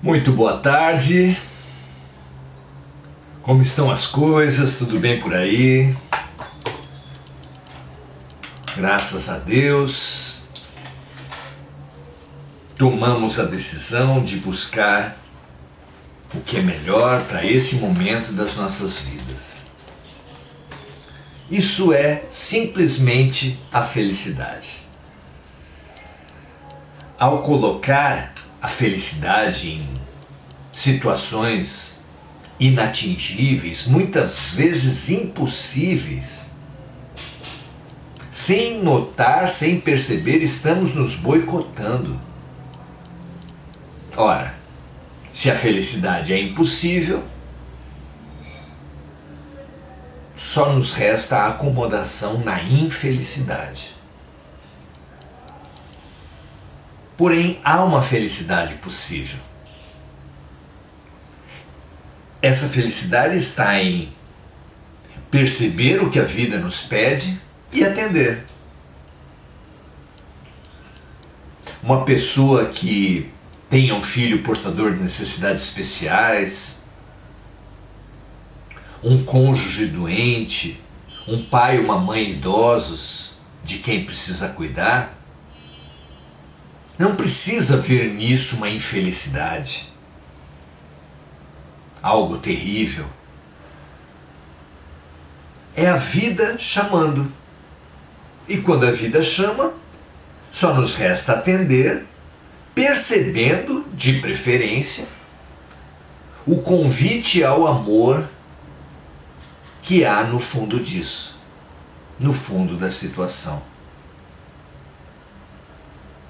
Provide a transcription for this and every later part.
Muito boa tarde. Como estão as coisas? Tudo bem por aí? Graças a Deus, tomamos a decisão de buscar o que é melhor para esse momento das nossas vidas. Isso é simplesmente a felicidade. Ao colocar a felicidade em situações inatingíveis, muitas vezes impossíveis, sem notar, sem perceber, estamos nos boicotando. Ora, se a felicidade é impossível, só nos resta a acomodação na infelicidade. Porém, há uma felicidade possível. Essa felicidade está em perceber o que a vida nos pede e atender. Uma pessoa que tenha um filho portador de necessidades especiais, um cônjuge doente, um pai e uma mãe idosos de quem precisa cuidar, não precisa ver nisso uma infelicidade, algo terrível. É a vida chamando. E quando a vida chama, só nos resta atender, percebendo, de preferência, o convite ao amor que há no fundo disso, no fundo da situação.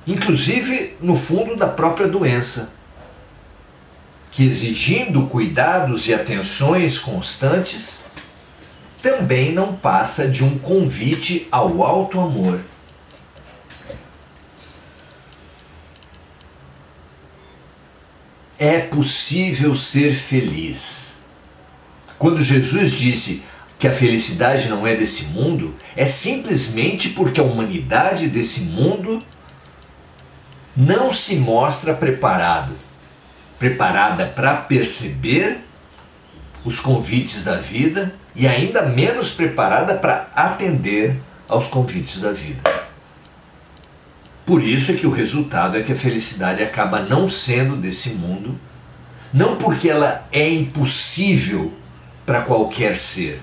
Inclusive no fundo da própria doença, que exigindo cuidados e atenções constantes, também não passa de um convite ao alto amor. É possível ser feliz. Quando Jesus disse que a felicidade não é desse mundo, é simplesmente porque a humanidade desse mundo não se mostra preparada para perceber os convites da vida e ainda menos preparada para atender aos convites da vida. Por isso é que o resultado é que a felicidade acaba não sendo desse mundo, não porque ela é impossível para qualquer ser,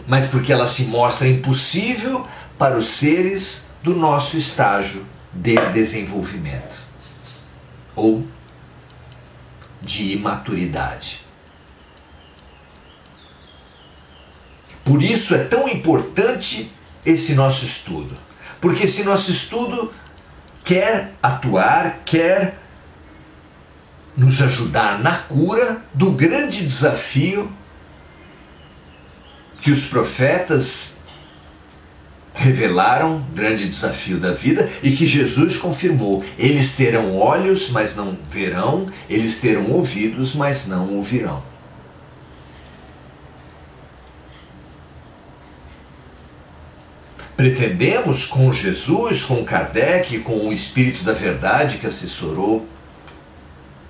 mas porque ela se mostra impossível para os seres do nosso estágio de desenvolvimento ou de imaturidade. Por isso é tão importante esse nosso estudo, porque esse nosso estudo quer atuar, quer nos ajudar na cura do grande desafio que os profetas revelaram, grande desafio da vida, e que Jesus confirmou. Eles terão olhos, mas não verão, eles terão ouvidos, mas não ouvirão. Pretendemos, com Jesus, com Kardec, com o Espírito da Verdade que assessorou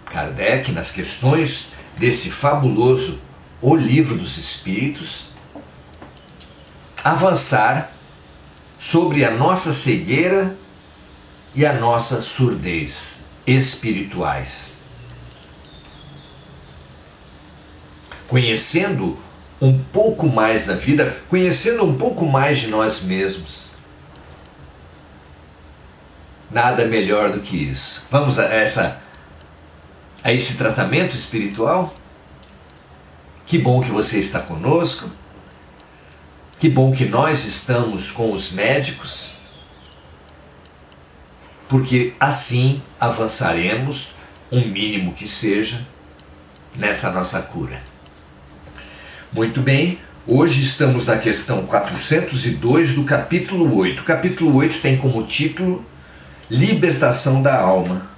Kardec nas questões desse fabuloso O Livro dos Espíritos, avançar sobre a nossa cegueira e a nossa surdez espirituais. Conhecendo um pouco mais da vida, conhecendo um pouco mais de nós mesmos. Nada melhor do que isso. Vamos a esse tratamento espiritual? Que bom que você está conosco. Que bom que nós estamos com os médicos, porque assim avançaremos, um mínimo que seja, nessa nossa cura. Muito bem, hoje estamos na questão 402 do capítulo 8. O capítulo 8 tem como título Libertação da Alma.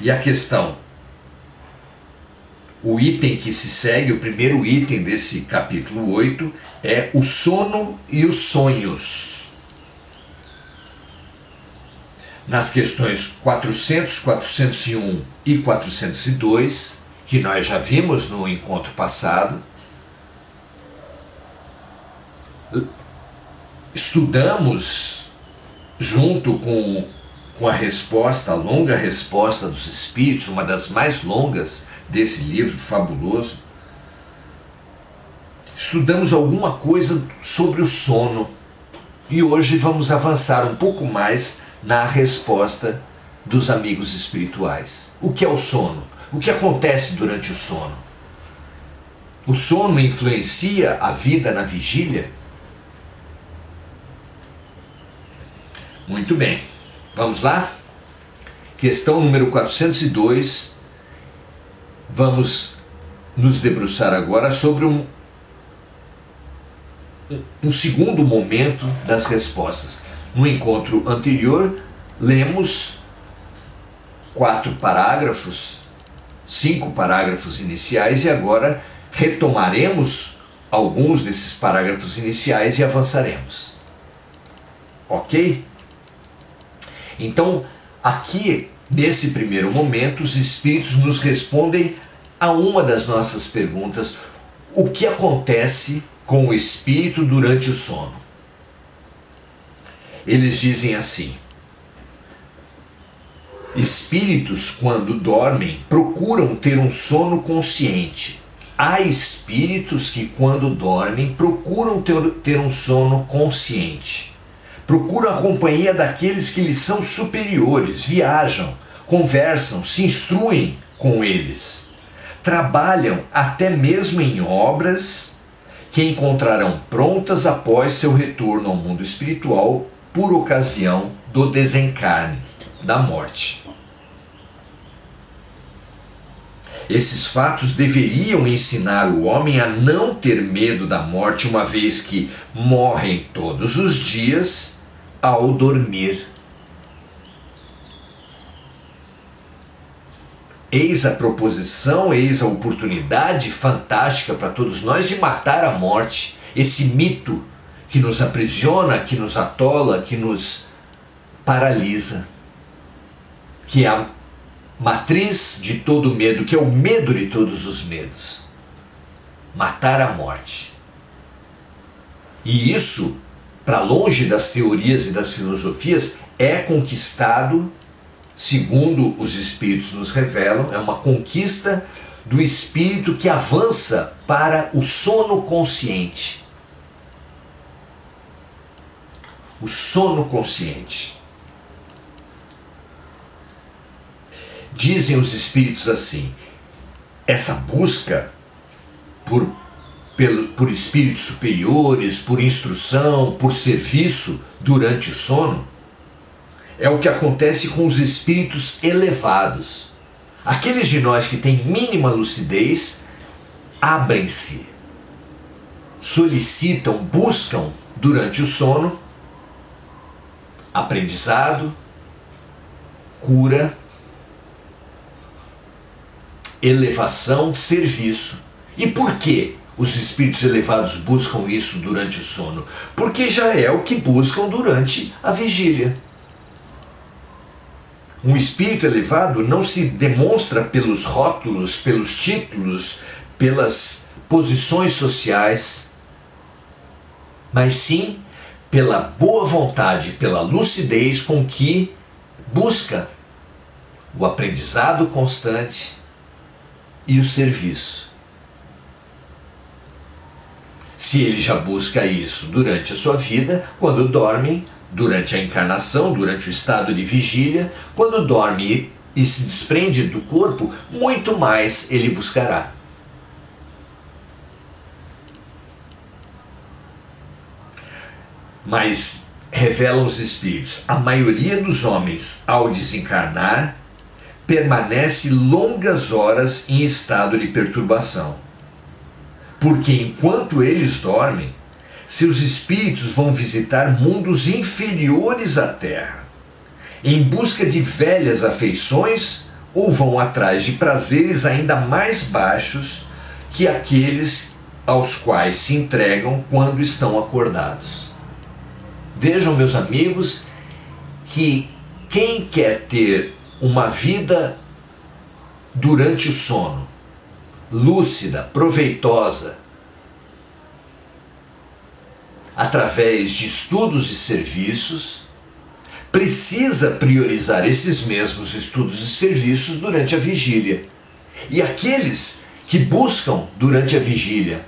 E a questão, o item que se segue, o primeiro item desse capítulo 8, é o sono e os sonhos. nas questões 400, 401 e 402, que nós já vimos no encontro passado. Estudamos junto com a resposta, a longa resposta dos Espíritos, uma das mais longas desse livro fabuloso. Estudamos alguma coisa sobre o sono e hoje vamos avançar um pouco mais na resposta dos amigos espirituais. O que é o sono? O que acontece durante o sono? O sono influencia a vida na vigília? Muito bem, vamos lá? Questão número 402. Vamos nos debruçar agora sobre um segundo momento das respostas. No encontro anterior, lemos 5 parágrafos iniciais e agora retomaremos alguns desses parágrafos iniciais e avançaremos. Ok? Então, aqui, nesse primeiro momento, os Espíritos nos respondem a uma das nossas perguntas: o que acontece com o espírito durante o sono? Eles dizem assim: espíritos, quando dormem, procuram ter um sono consciente. Há espíritos que, quando dormem, procuram ter um sono consciente. Procuram a companhia daqueles que lhes são superiores, viajam, conversam, se instruem com eles. Trabalham até mesmo em obras que encontrarão prontas após seu retorno ao mundo espiritual por ocasião do desencarne, da morte. Esses fatos deveriam ensinar o homem a não ter medo da morte, uma vez que morrem todos os dias ao dormir. Eis a proposição, eis a oportunidade fantástica para todos nós de matar a morte, esse mito que nos aprisiona, que nos atola, que nos paralisa, que é a matriz de todo medo, que é o medo de todos os medos. Matar a morte. E isso, para longe das teorias e das filosofias, é conquistado, segundo os Espíritos nos revelam, é uma conquista do espírito que avança para o sono consciente. O sono consciente. Dizem os Espíritos assim: essa busca por espíritos superiores, por instrução, por serviço durante o sono, é o que acontece com os espíritos elevados. Aqueles de nós que têm mínima lucidez abrem-se, solicitam, buscam durante o sono aprendizado, cura, elevação, serviço. E por que os espíritos elevados buscam isso durante o sono? Porque já é o que buscam durante a vigília. Um espírito elevado não se demonstra pelos rótulos, pelos títulos, pelas posições sociais, mas sim pela boa vontade, pela lucidez com que busca o aprendizado constante e o serviço. Se ele já busca isso durante a sua vida, quando dorme, durante a encarnação, durante o estado de vigília, quando dorme e se desprende do corpo, muito mais ele buscará. Mas, revelam os Espíritos, a maioria dos homens, ao desencarnar, permanece longas horas em estado de perturbação. Porque enquanto eles dormem, seus espíritos vão visitar mundos inferiores à Terra, em busca de velhas afeições, ou vão atrás de prazeres ainda mais baixos que aqueles aos quais se entregam quando estão acordados. Vejam, meus amigos, que quem quer ter uma vida durante o sono, lúcida, proveitosa, através de estudos e serviços, precisa priorizar esses mesmos estudos e serviços durante a vigília. E aqueles que buscam durante a vigília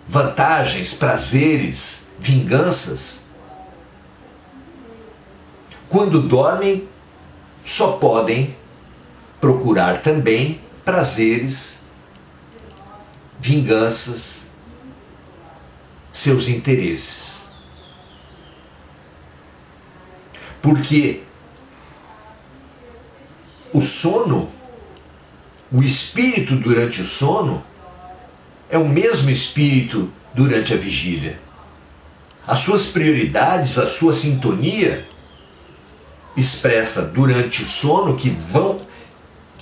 vantagens, prazeres, vinganças, quando dormem, só podem procurar também prazeres, vinganças, seus interesses. Porque o sono, o espírito durante o sono, é o mesmo espírito durante a vigília. As suas prioridades, a sua sintonia expressa durante o sono, que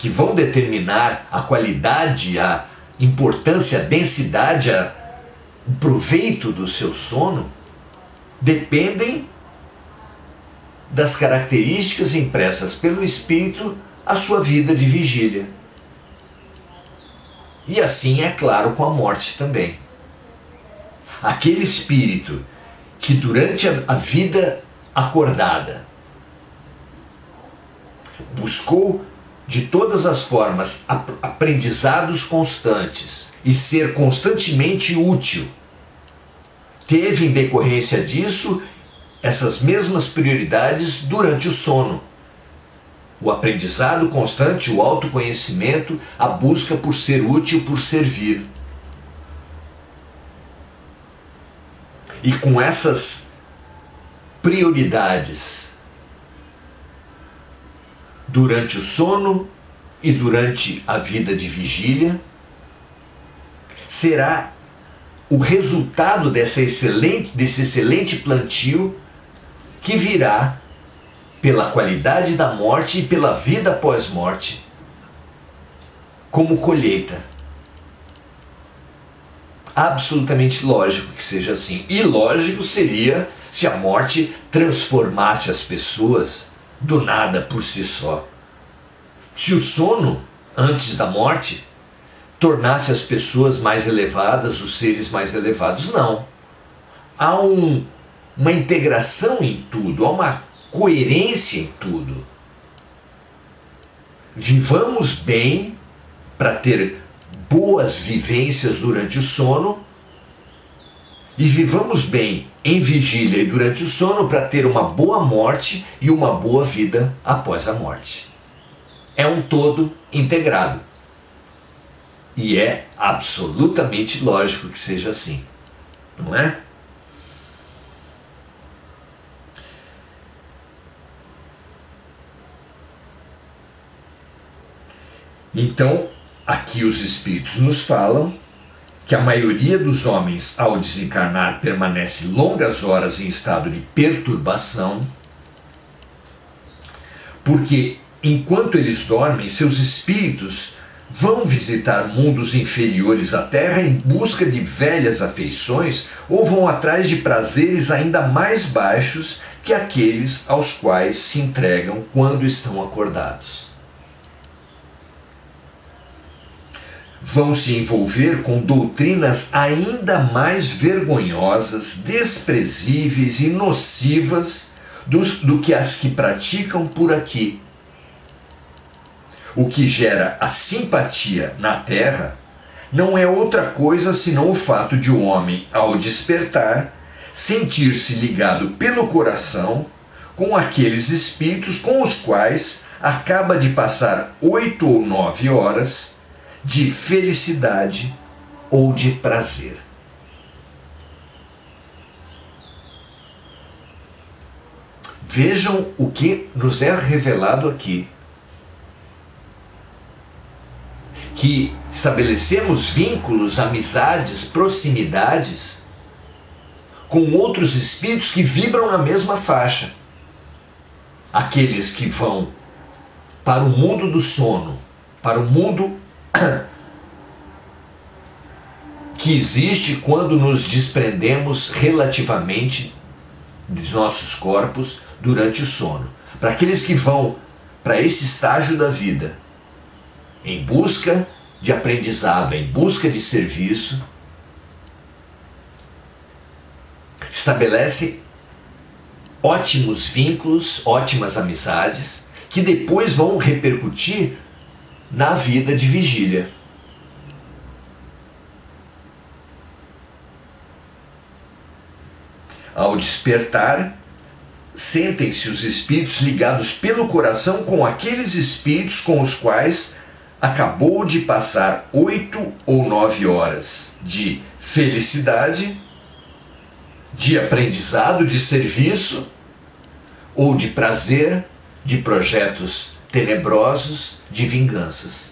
vão determinar a qualidade, a importância, a densidade, o proveito do seu sono, dependem das características impressas pelo espírito à sua vida de vigília. E assim é claro com a morte também. Aquele espírito que durante a vida acordada buscou de todas as formas aprendizados constantes e ser constantemente útil, teve em decorrência disso essas mesmas prioridades durante o sono. O aprendizado constante, o autoconhecimento, a busca por ser útil, por servir. E com essas prioridades durante o sono e durante a vida de vigília, será o resultado desse excelente plantio que virá pela qualidade da morte e pela vida após morte, como colheita. Absolutamente lógico que seja assim. E lógico seria se a morte transformasse as pessoas do nada por si só. Se o sono, antes da morte, tornasse as pessoas mais elevadas, os seres mais elevados. Não. Há uma integração em tudo, há uma coerência em tudo. Vivamos bem para ter boas vivências durante o sono e vivamos bem em vigília e durante o sono para ter uma boa morte e uma boa vida após a morte. É um todo integrado. E é absolutamente lógico que seja assim, não é? Então, aqui os espíritos nos falam que a maioria dos homens, ao desencarnar, permanece longas horas em estado de perturbação, porque enquanto eles dormem, seus espíritos vão visitar mundos inferiores à Terra em busca de velhas afeições ou vão atrás de prazeres ainda mais baixos que aqueles aos quais se entregam quando estão acordados. Vão se envolver com doutrinas ainda mais vergonhosas, desprezíveis e nocivas do que as que praticam por aqui. O que gera a simpatia na Terra não é outra coisa senão o fato de o homem, ao despertar, sentir-se ligado pelo coração com aqueles espíritos com os quais acaba de passar 8 ou 9 horas de felicidade ou de prazer. Vejam o que nos é revelado aqui. Que estabelecemos vínculos, amizades, proximidades com outros espíritos que vibram na mesma faixa. Aqueles que vão para o mundo do sono, para o mundo que existe quando nos desprendemos relativamente dos nossos corpos durante o sono. para aqueles que vão para esse estágio da vida em busca de aprendizado, em busca de serviço, estabelece ótimos vínculos, ótimas amizades, que depois vão repercutir na vida de vigília. Ao despertar, sentem-se os espíritos ligados pelo coração com aqueles espíritos com os quais acabou de passar 8 ou 9 horas de felicidade, de aprendizado, de serviço, ou de prazer, de projetos tenebrosos, de vinganças.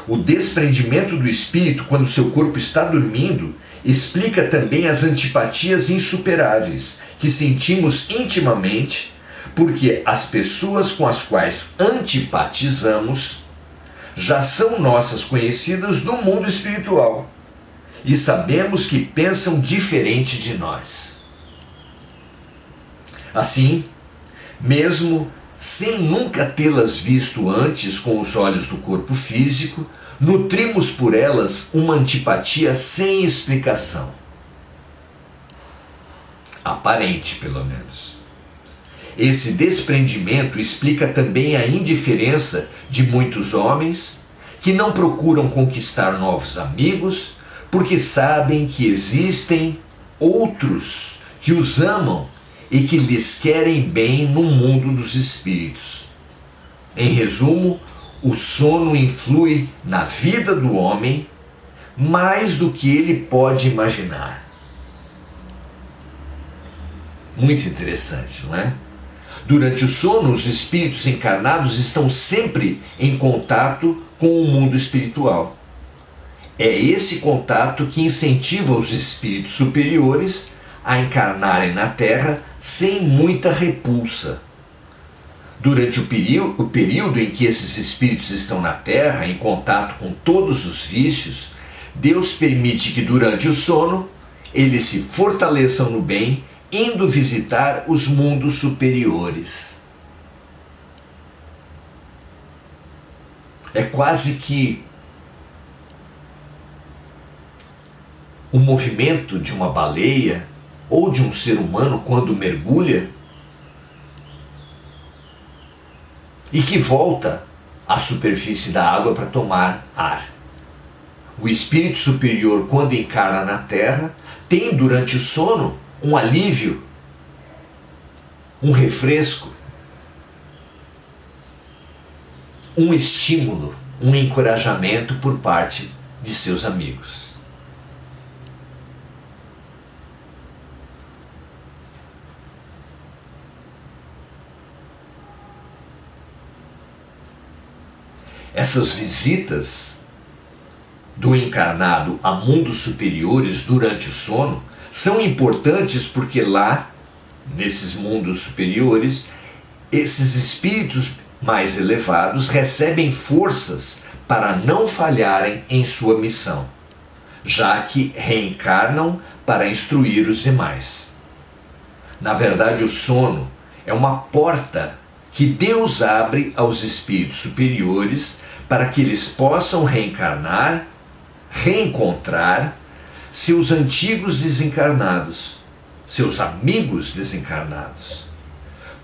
O desprendimento do espírito quando seu corpo está dormindo explica também as antipatias insuperáveis que sentimos intimamente, porque as pessoas com as quais antipatizamos já são nossas conhecidas do mundo espiritual e sabemos que pensam diferente de nós. Assim, mesmo sem nunca tê-las visto antes com os olhos do corpo físico, nutrimos por elas uma antipatia sem explicação. Aparente, pelo menos. Esse desprendimento explica também a indiferença de muitos homens que não procuram conquistar novos amigos porque sabem que existem outros que os amam e que lhes querem bem no mundo dos espíritos. Em resumo, o sono influi na vida do homem mais do que ele pode imaginar. Muito interessante, não é? Durante o sono, os espíritos encarnados estão sempre em contato com o mundo espiritual. É esse contato que incentiva os espíritos superiores a encarnarem na Terra sem muita repulsa. Durante o período em que esses espíritos estão na Terra, em contato com todos os vícios, Deus permite que durante o sono eles se fortaleçam no bem, indo visitar os mundos superiores. É quase que o movimento de uma baleia ou de um ser humano quando mergulha e que volta à superfície da água para tomar ar. O espírito superior, quando encarna na Terra, tem durante o sono um alívio, um refresco, um estímulo, um encorajamento por parte de seus amigos. Essas visitas do encarnado a mundos superiores durante o sono são importantes porque lá, nesses mundos superiores, esses espíritos mais elevados recebem forças para não falharem em sua missão, já que reencarnam para instruir os demais. Na verdade, o sono é uma porta que Deus abre aos espíritos superiores para que eles possam reencarnar, reencontrar seus antigos desencarnados, seus amigos desencarnados.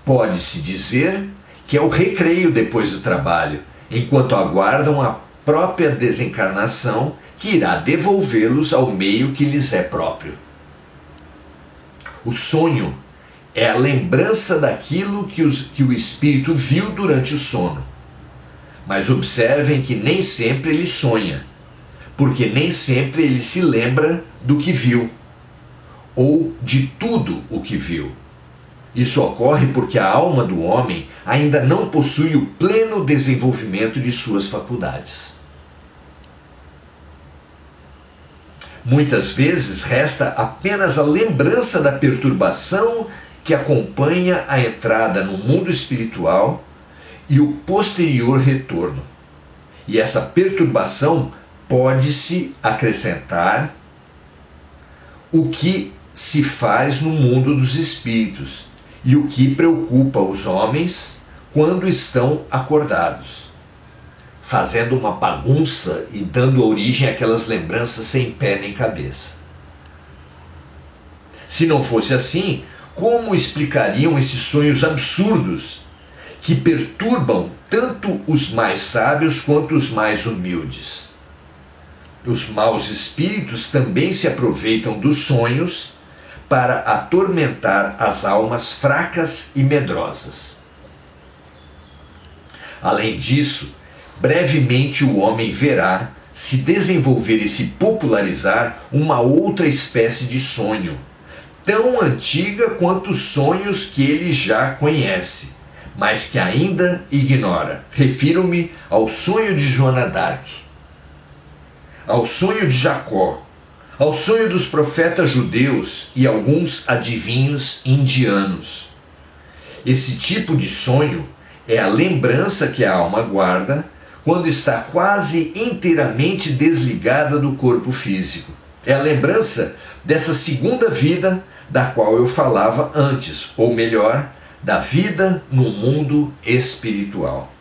Pode-se dizer que é o recreio depois do trabalho, enquanto aguardam a própria desencarnação que irá devolvê-los ao meio que lhes é próprio. O sonho é a lembrança daquilo que o espírito viu durante o sono. Mas observem que nem sempre ele sonha, porque nem sempre ele se lembra do que viu, ou de tudo o que viu. Isso ocorre porque a alma do homem ainda não possui o pleno desenvolvimento de suas faculdades. Muitas vezes resta apenas a lembrança da perturbação que acompanha a entrada no mundo espiritual e o posterior retorno. E essa perturbação pode-se acrescentar o que se faz no mundo dos espíritos, e o que preocupa os homens quando estão acordados, fazendo uma bagunça e dando origem àquelas lembranças sem pé nem cabeça. Se não fosse assim, como explicariam esses sonhos absurdos que perturbam tanto os mais sábios quanto os mais humildes? Os maus espíritos também se aproveitam dos sonhos para atormentar as almas fracas e medrosas. Além disso, brevemente o homem verá se desenvolver e se popularizar uma outra espécie de sonho, tão antiga quanto os sonhos que ele já conhece, mas que ainda ignora. Refiro-me ao sonho de Joana d'Arc, ao sonho de Jacó, ao sonho dos profetas judeus e alguns adivinhos indianos. Esse tipo de sonho é a lembrança que a alma guarda quando está quase inteiramente desligada do corpo físico. É a lembrança dessa segunda vida da qual eu falava antes, ou melhor, da vida no mundo espiritual.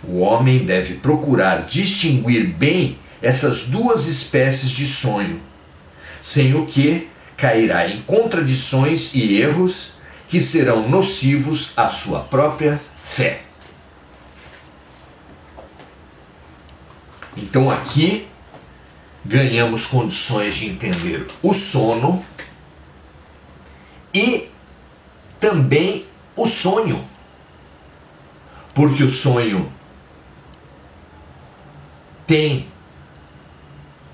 O homem deve procurar distinguir bem essas duas espécies de sonho, sem o que cairá em contradições e erros que serão nocivos à sua própria fé. Então aqui ganhamos condições de entender o sono e também o sonho, porque o sonho tem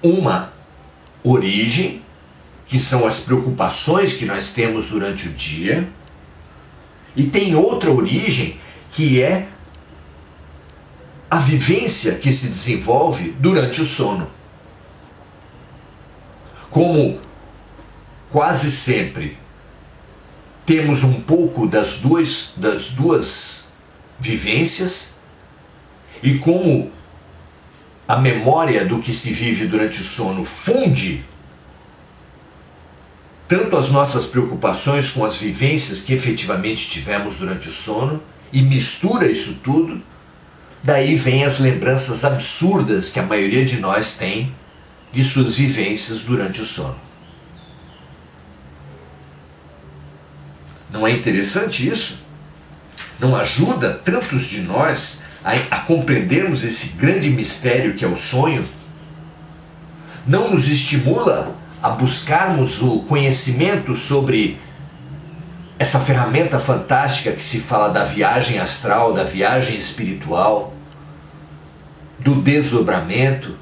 uma origem, que são as preocupações que nós temos durante o dia, e tem outra origem, que é a vivência que se desenvolve durante o sono. Como quase sempre temos um pouco das duas vivências, e como a memória do que se vive durante o sono funde tanto as nossas preocupações com as vivências que efetivamente tivemos durante o sono e mistura isso tudo, daí vem as lembranças absurdas que a maioria de nós tem de suas vivências durante o sono. Não é interessante isso? Não ajuda tantos de nós a compreendermos esse grande mistério que é o sonho? Não nos estimula a buscarmos o conhecimento sobre essa ferramenta fantástica que se fala da viagem astral, da viagem espiritual, do desdobramento?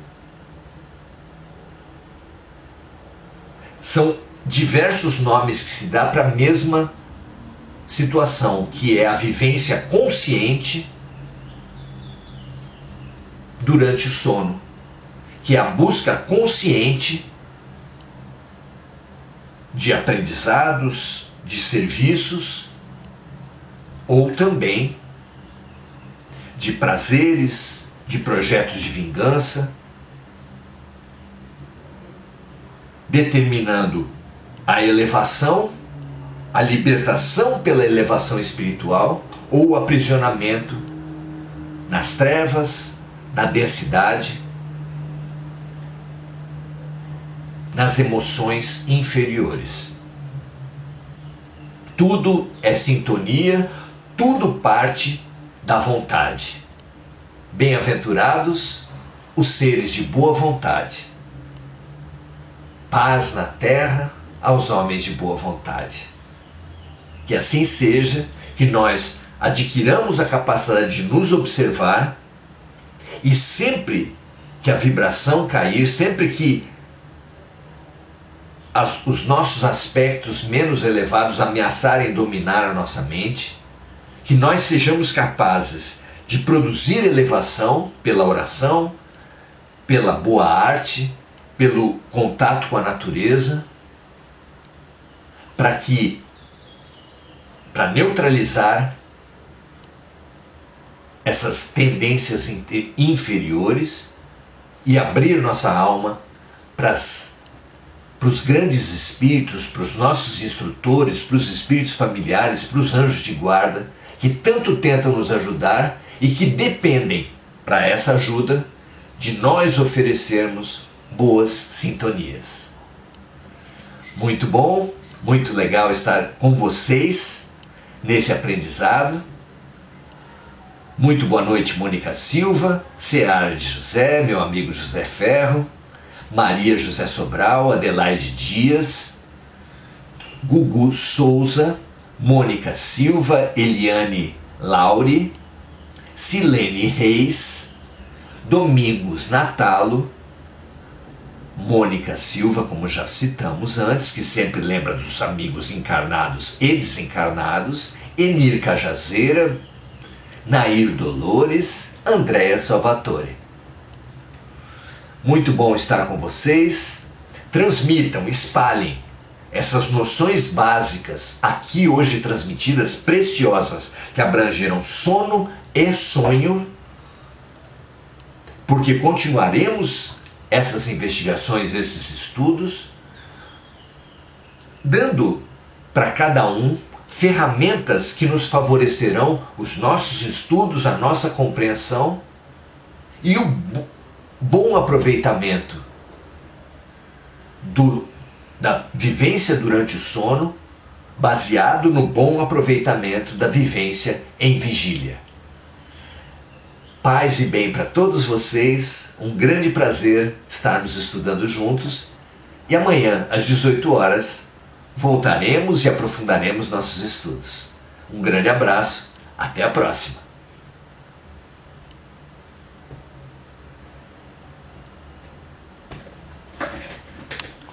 São diversos nomes que se dá para a mesma situação, que é a vivência consciente durante o sono, que é a busca consciente de aprendizados, de serviços, ou também de prazeres, de projetos de vingança, determinando a elevação, a libertação pela elevação espiritual ou o aprisionamento nas trevas, na densidade, nas emoções inferiores. Tudo é sintonia, tudo parte da vontade. Bem-aventurados os seres de boa vontade. Paz na terra aos homens de boa vontade. Que assim seja, que nós adquiramos a capacidade de nos observar e sempre que a vibração cair, sempre que os nossos aspectos menos elevados ameaçarem dominar a nossa mente, que nós sejamos capazes de produzir elevação pela oração, pela boa arte, pelo contato com a natureza, para neutralizar essas tendências inferiores e abrir nossa alma para as para os grandes espíritos, para os nossos instrutores, para os espíritos familiares, para os anjos de guarda, que tanto tentam nos ajudar e que dependem, para essa ajuda, de nós oferecermos boas sintonias. Muito bom, muito legal estar com vocês nesse aprendizado. Muito boa noite, Mônica Silva, Seara de José, meu amigo José Ferro, Maria José Sobral, Adelaide Dias, Gugu Souza, Mônica Silva, Eliane Laure, Silene Reis, Domingos Natalo, Mônica Silva, como já citamos antes, que sempre lembra dos amigos encarnados e desencarnados, Enir Cajazeira, Nair Dolores, Andréa Salvatore. Muito bom estar com vocês. Transmitam, espalhem essas noções básicas aqui hoje transmitidas, preciosas, que abrangeram sono e sonho, porque continuaremos essas investigações, esses estudos, dando para cada um ferramentas que nos favorecerão os nossos estudos, a nossa compreensão e o bom aproveitamento da vivência durante o sono, baseado no bom aproveitamento da vivência em vigília. Paz e bem para todos vocês, um grande prazer estarmos estudando juntos e amanhã às 18 horas voltaremos e aprofundaremos nossos estudos. Um grande abraço, até a próxima!